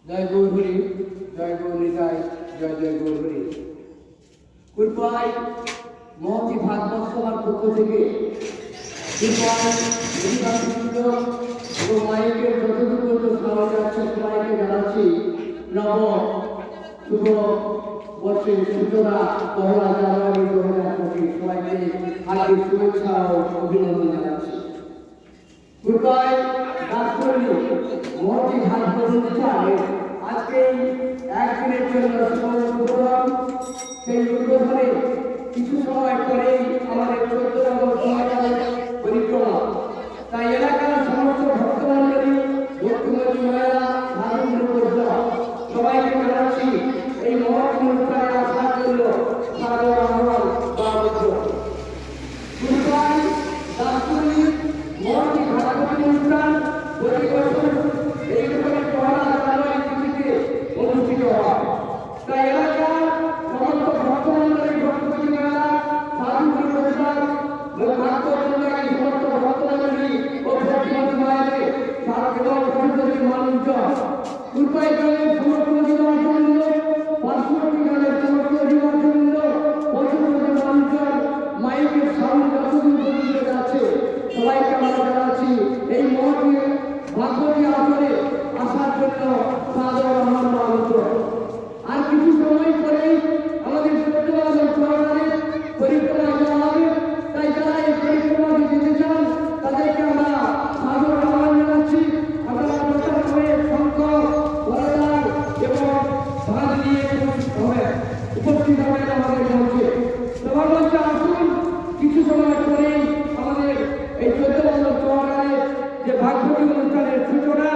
জয় গৌরী, জয় গৌরীতায়, জয় জয় গৌরী। কৃপায় মহতি ভাগবত সভার পক্ষ থেকে কৃপায় এবং মাইকের যতটুকু সাহায্য আছে সবাইকে জানাচ্ছি নব শুভ বর্ষের সূচনা পহেলা জানুয়ারি 2025। সবাইকে হার্দিক শুভেচ্ছা ও অভিনন্দন জানাচ্ছি। কৃপায় দাসপল্লী মহতি ভাগবত অনুষ্ঠানে আজকে একদিনের জন্য প্রোগ্রাম, সেই উদ্বোধনে কিছু সময় পরেই আমাদের 14 নম্বর পরিক্রমা। তাই এলাকার সমস্ত ভক্তমন্ডলী, ভক্তিমতী মহিলা, সাধু পরিষদ সবাইকে জানাচ্ছি এই মহৎ অনুষ্ঠানে আসার জন্য সাদর আহ্বান বা কৃপায় দাসপল্লী মহতি ভাগবত অনুষ্ঠান প্রতি বছর এই রকমের পহেলা জানুয়ারি তিথিতে অনুষ্ঠিত হয়। তাই এলাকার সমস্ত ভক্তমন্ডলী, ভক্তিমতী মহিলা, সাধু পরিষদ ভাগবতী সমস্ত ভক্তমন্ডলী ও ভক্তিমতী মহিলাকে এবং সন্তোষী মানুষজন কৃপায় গ্রামের সমস্ত নিবাসবৃন্দ, পার্শ্ববর্তী গ্রামের সমস্ত নিবাসবৃন্দ, পশ্চিমবঙ্গের মানুষজন মাইকের সাউন্ড যতদূর পর্যন্ত যাচ্ছে সবাইকে আমরা জানাচ্ছি এই মহতী ভাগবতী আসরে আসার জন্য সাদর আমন্ত্রণ। আর কিছু সময় পরেই আমাদের 14 নম্বর পরিক্রমা দেওয়া হবে। তাই যারা এই পরিক্রমাতে যেতে চান তাদেরকে আমরা সাদর আহ্বান জানাচ্ছি। আপনারা যথাক্রমে শঙ্খ, বরদান এবং ভাগ নিয়ে উপস্থিত হবেন আমাদের মঞ্চে। সবার মঞ্চে আসুন। কিছু সময় পরেই আমাদের এই 14 নম্বর যে ভাগবতী অনুষ্ঠানের সূচনা